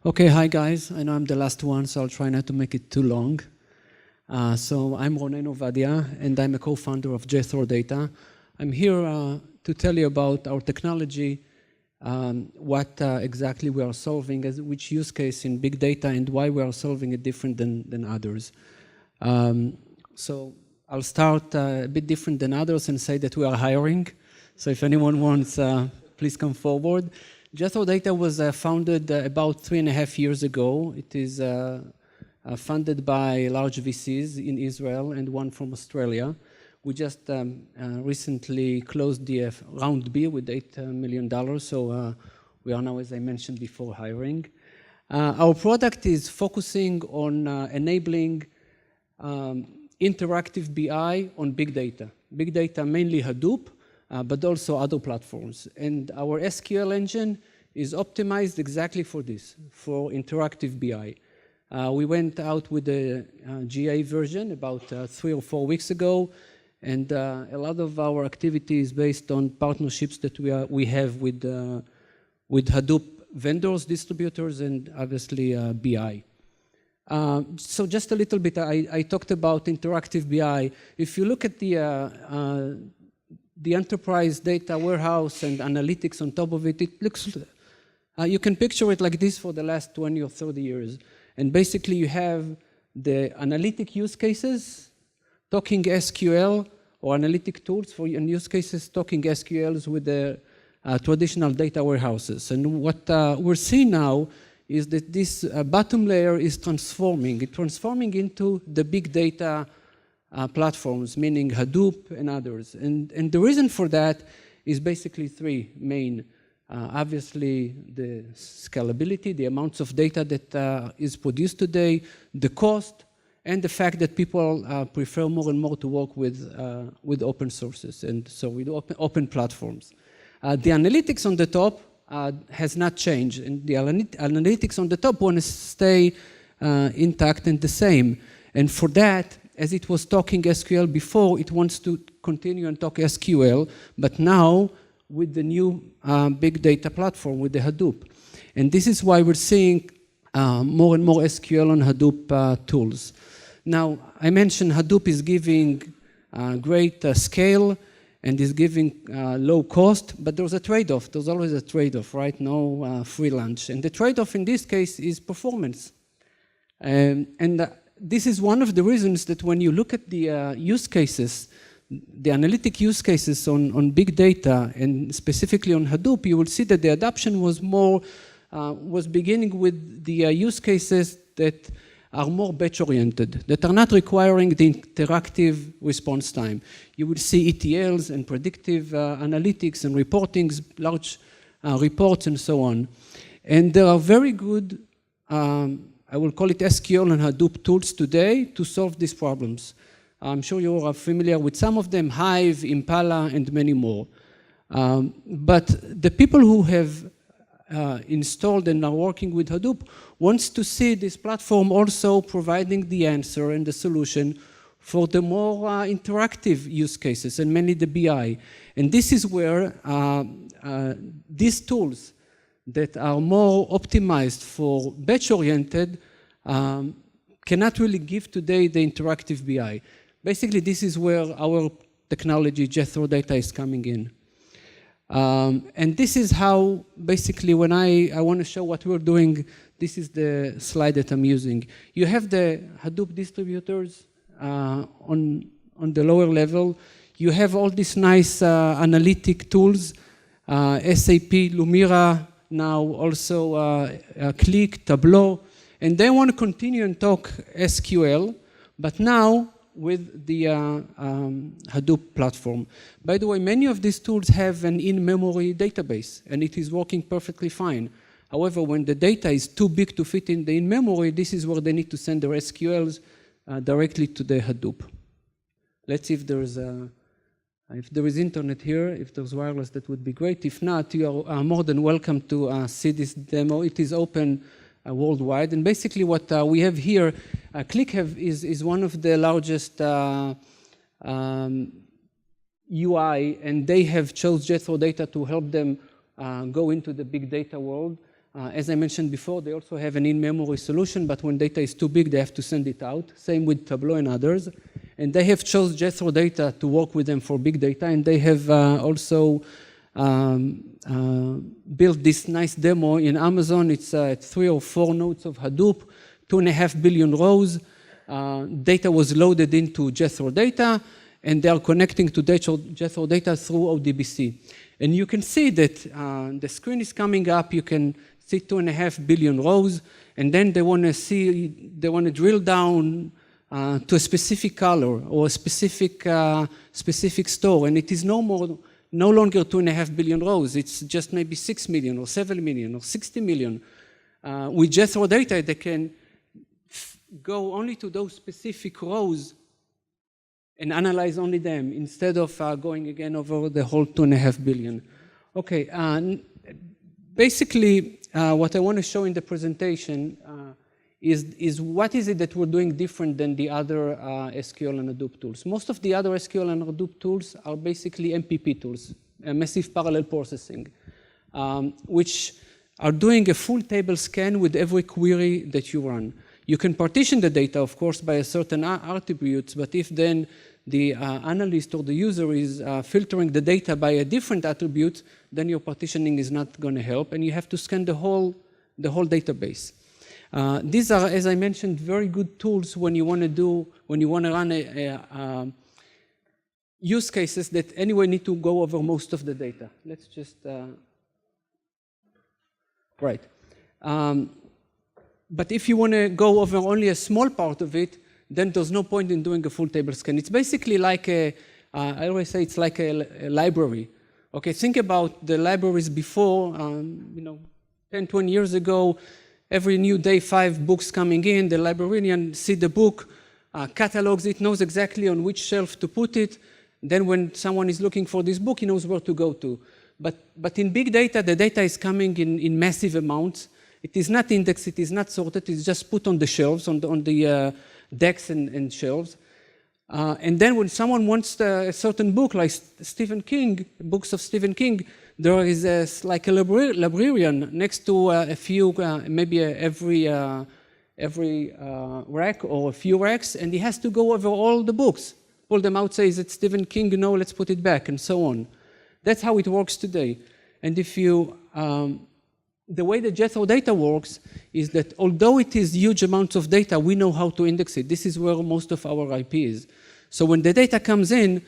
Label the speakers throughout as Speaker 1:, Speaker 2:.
Speaker 1: Okay, hi guys. I know I'm the last one, so I'll try not to make it too long. So I'm Ronen Ovadia, and I'm a co-founder of Jethrodata. I'm here to tell you about our technology, what exactly we are solving, which use case in big data, and why we are solving it different than others. So I'll start a bit different than others and say that we are hiring. So if anyone wants, please come forward. Jethrodata was founded about 3.5 years ago. It is funded by large VCs in Israel and one from Australia. We just recently closed the round B with $8 million, so we are now, as I mentioned before, hiring. Our product is focusing on enabling interactive BI on big data. Big data, mainly Hadoop, but also other platforms. And our SQL engine is optimized exactly for this, for interactive BI. We went out with the GA version about 3 or 4 weeks ago, and a lot of our activity is based on partnerships that we have with Hadoop vendors, distributors, and obviously BI. So just a little bit, I talked about interactive BI. If you look at the enterprise data warehouse and analytics on top of it, it looks, you can picture it like this for the last 20 or 30 years. And basically you have the analytic use cases talking SQL, or analytic tools for use cases talking SQLs with the traditional data warehouses. And what we're seeing now is that this bottom layer is transforming. It's transforming into the big data platforms, meaning Hadoop and others. And the reason for that is basically three main. Obviously, the scalability, the amounts of data that is produced today, the cost, and the fact that people prefer more and more to work with open sources, and so with open platforms. The analytics on the top has not changed, and the analytics on the top want to stay intact and the same. And for that, as it was talking SQL before, it wants to continue and talk SQL, but now with the new big data platform, with the Hadoop. And this is why we're seeing more and more SQL on Hadoop tools. Now, I mentioned Hadoop is giving great scale and is giving low cost, but there's a trade-off. There's always a trade-off, right? No free lunch. And the trade-off in this case is performance. This is one of the reasons that when you look at the use cases, the analytic use cases on big data, and specifically on Hadoop, you will see that the adoption was beginning with the use cases that are more batch-oriented, that are not requiring the interactive response time. You will see ETLs and predictive analytics and reportings, large reports and so on. And there are very good I will call it SQL and Hadoop tools today to solve these problems. I'm sure you are familiar with some of them, Hive, Impala, and many more. But the people who have installed and are working with Hadoop wants to see this platform also providing the answer and the solution for the more interactive use cases, and mainly the BI. And this is where these tools that are more optimized for batch-oriented cannot really give today the interactive BI. Basically, this is where our technology, Jethrodata, is coming in. And this is how, basically, when I want to show what we're doing, this is the slide that I'm using. You have the Hadoop distributors on the lower level. You have all these nice analytic tools, SAP, Lumira, now also Qlik, Tableau, and they want to continue and talk SQL, but now with the Hadoop platform. By the way, many of these tools have an in-memory database, and it is working perfectly fine. However, when the data is too big to fit in the in-memory, this is where they need to send their SQLs directly to the Hadoop. Let's see if there is internet here. If there's wireless, that would be great. If not, you are more than welcome to see this demo. It is open worldwide. And basically what we have here, Qlik is one of the largest UI, and they have chose Jethrodata to help them go into the big data world. As I mentioned before, they also have an in-memory solution, but when data is too big, they have to send it out. Same with Tableau and others. And they have chosen Jethrodata to work with them for big data, and they have also built this nice demo in Amazon. It's 3 or 4 nodes of Hadoop, 2.5 billion rows. Data was loaded into Jethrodata, and they are connecting to Jethrodata through ODBC. And you can see that the screen is coming up. You can see 2.5 billion rows, and then they want to drill down to a specific color or a specific store, and it is no longer 2.5 billion rows. It's just maybe 6 million or 7 million or 60 million. With Jethrodata, they can go only to those specific rows and analyze only them instead of going again over the whole 2.5 billion. Okay, basically what I want to show in the presentation is what is it that we're doing different than the other SQL and Hadoop tools. Most of the other SQL and Hadoop tools are basically MPP tools, massive parallel processing, which are doing a full table scan with every query that you run. You can partition the data, of course, by a certain attributes, but if then the analyst or the user is filtering the data by a different attribute, then your partitioning is not going to help, and you have to scan the whole database. These are, as I mentioned, very good tools when you want to run use cases that anyway need to go over most of the data. Let's just right. But if you want to go over only a small part of it, then there's no point in doing a full table scan. It's basically like I always say it's like a library. Okay, think about the libraries before, 10, 20 years ago. Every new day, 5 books coming in, the librarian sees the book, catalogs it, knows exactly on which shelf to put it. Then when someone is looking for this book, he knows where to go to. But in big data, the data is coming in massive amounts. It is not indexed, it is not sorted, it's just put on the shelves, on the decks and shelves. And then when someone wants a certain book, like Stephen King, books of Stephen King, there is like a librarian next to a few, maybe every rack or a few racks, and he has to go over all the books, pull them out, say, is it Stephen King? No, let's put it back, and so on. That's how it works today. And if you, the way the Jethrodata works is that although it is huge amounts of data, we know how to index it. This is where most of our IP is. So when the data comes in,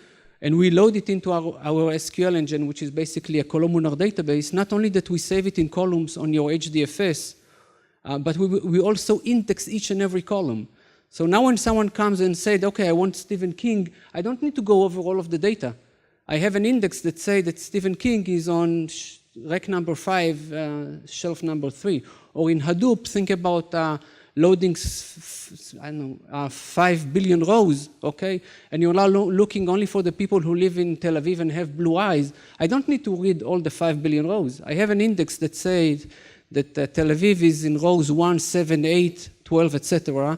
Speaker 1: and we load it into our SQL engine, which is basically a columnar database, not only that we save it in columns on your HDFS, but we also index each and every column. So now when someone comes and said, okay, I want Stephen King, I don't need to go over all of the data. I have an index that says that Stephen King is on rack number 5, shelf number 3. Or in Hadoop, think about loading 5 billion rows, okay? And you're now looking only for the people who live in Tel Aviv and have blue eyes. I don't need to read all the 5 billion rows. I have an index that says that Tel Aviv is in rows 1, 7, 8, 12, etc.,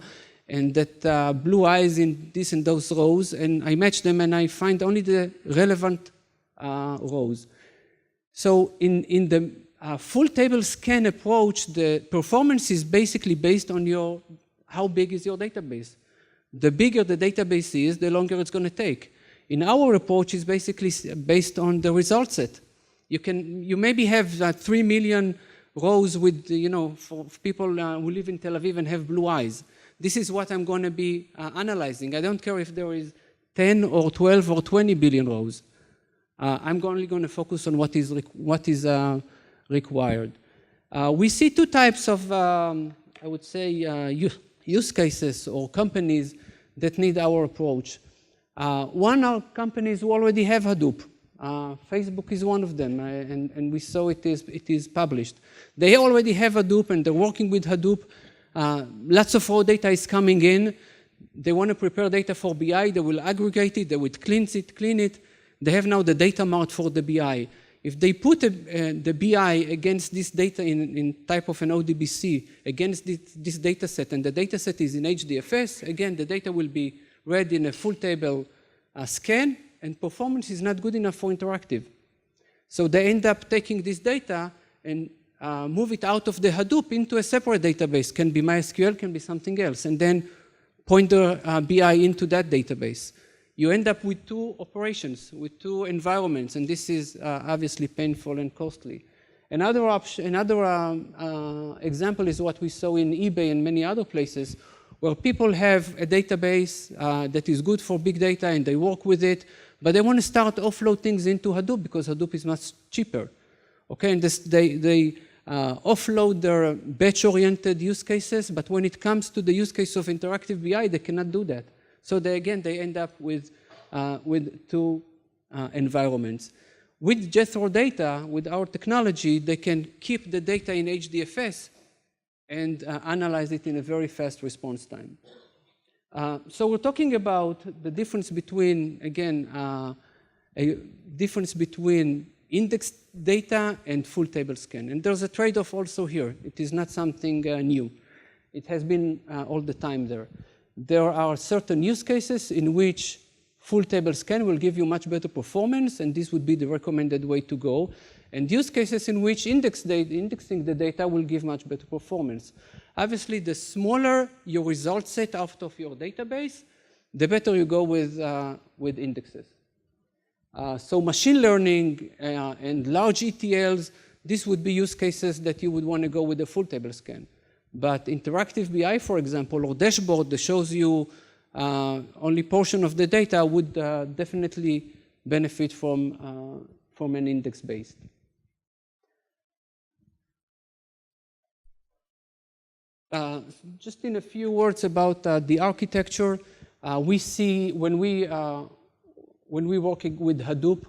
Speaker 1: and that blue eyes in this and those rows, and I match them and I find only the relevant rows. So in the full table scan approach, the performance is basically based on how big is your database. The bigger the database is, the longer it's going to take. In our approach, it's basically based on the result set. You maybe have 3 million rows with, for people who live in Tel Aviv and have blue eyes. This is what I'm going to be analyzing. I don't care if there is 10 or 12 or 20 billion rows. I'm only going to focus on what is required. We see 2 types of, I would say, use cases or companies that need our approach. One are companies who already have Hadoop. Facebook is one of them, and we saw it is published. They already have Hadoop, and they're working with Hadoop. Lots of raw data is coming in. They want to prepare data for BI. They will aggregate it. They will clean it. They have now the data mart for the BI. If they put the BI against this data in type of an ODBC, against this data set, and the data set is in HDFS, again, the data will be read in a full table scan, and performance is not good enough for interactive. So they end up taking this data and move it out of the Hadoop into a separate database. Can be MySQL, can be something else, and then point the BI into that database. You end up with two operations, with two environments, and this is obviously painful and costly. Another example is what we saw in eBay and many other places, where people have a database that is good for big data and they work with it, but they want to start offload things into Hadoop because Hadoop is much cheaper. Okay, and they offload their batch-oriented use cases, but when it comes to the use case of interactive BI, they cannot do that. So they end up with two environments. With Jethrodata, with our technology, they can keep the data in HDFS and analyze it in a very fast response time. So we're talking about the difference between, again, a difference between indexed data and full table scan. And there's a trade-off also here. It is not something new. It has been all the time there. There are certain use cases in which full table scan will give you much better performance, and this would be the recommended way to go. And use cases in which indexing the data will give much better performance. Obviously, the smaller your result set out of your database, the better you go with indexes. So machine learning and large ETLs, this would be use cases that you would want to go with a full table scan. But interactive BI, for example, or dashboard that shows you only portion of the data would definitely benefit from an index-based. Just in a few words about the architecture, we see when we're working with Hadoop,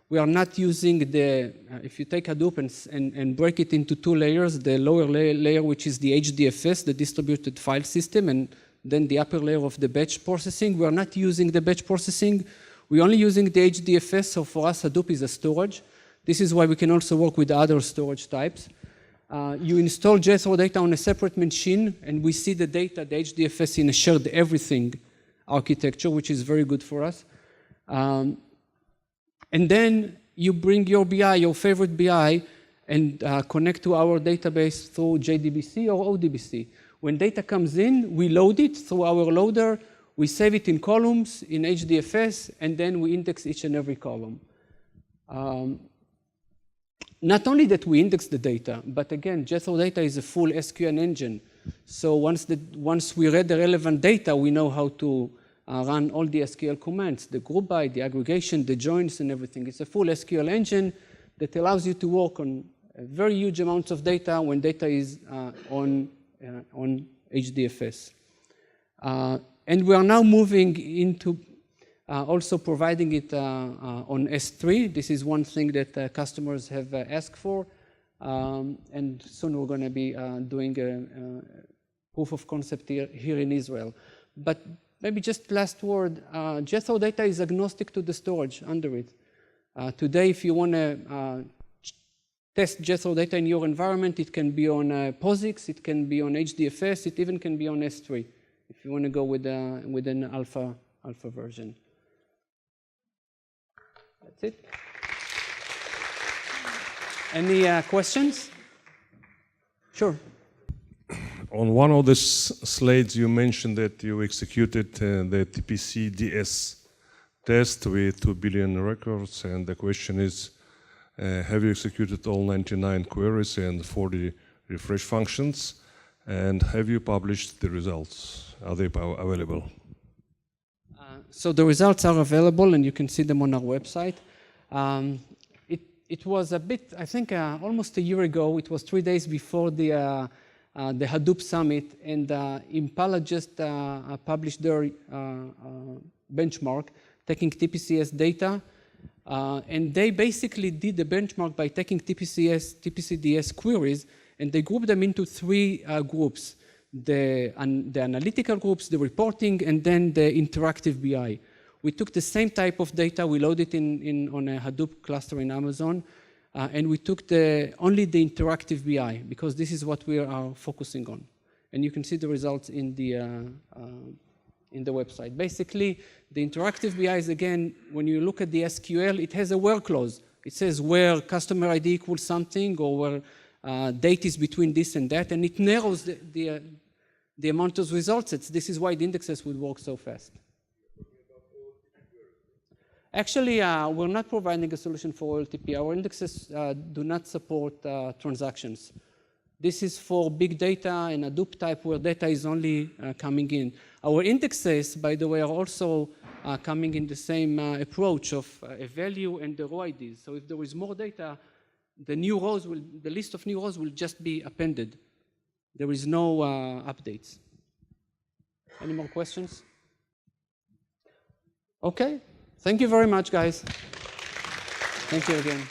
Speaker 1: we are not using the, if you take Hadoop and break it into two layers, the lower layer, which is the HDFS, the distributed file system, and then the upper layer of the batch processing. We are not using the batch processing. We're only using the HDFS, so for us, Hadoop is a storage. This is why we can also work with other storage types. You install Jethrodata on a separate machine, and we see the data, the HDFS, in a shared everything architecture, which is very good for us. And then you bring your BI, your favorite BI, and connect to our database through JDBC or ODBC. When data comes in, we load it through our loader, we save it in columns in HDFS, and then we index each and every column. Not only that we index the data, but again, Jethrodata is a full SQL engine. So once we read the relevant data, we know how to run all the SQL commands, the group by, the aggregation, the joins, and everything. It's a full SQL engine that allows you to work on very huge amounts of data when data is on HDFS. And we are now moving into also providing it on S3. This is one thing that customers have asked for. And soon we're going to be doing a proof of concept here in Israel. But maybe just last word, Jethrodata is agnostic to the storage under it. Today, if you want to test Jethrodata in your environment, it can be on POSIX, it can be on HDFS, it even can be on S3, if you want to go with an alpha version. That's it. Any questions? Sure.
Speaker 2: On one of the slides, you mentioned that you executed the TPC-DS test with 2 billion records, and the question is, have you executed all 99 queries and 40 refresh functions, and have you published the results? Are they available?
Speaker 1: So the results are available, and you can see them on our website. It was a bit, I think, almost a year ago. It was 3 days before the Hadoop Summit, and Impala just published their benchmark, taking TPCS data, and they basically did the benchmark by taking TPC-DS queries, and they grouped them into three groups: the analytical groups, the reporting, and then the interactive BI. We took the same type of data, we loaded it on a Hadoop cluster in Amazon, and we took only the interactive BI, because this is what we are focusing on. And you can see the results in the website. Basically, the interactive BI is, again, when you look at the SQL, it has a where clause. It says where customer ID equals something, or where date is between this and that, and it narrows the amount of results. This is why the indexes will work so fast. Actually, we're not providing a solution for OLTP. Our indexes do not support transactions. This is for big data and Hadoop type where data is only coming in. Our indexes, by the way, are also coming in the same approach of a value and the row IDs. So if there is more data, the list of new rows will just be appended. There is no updates. Any more questions? Okay. Thank you very much, guys. Thank you again.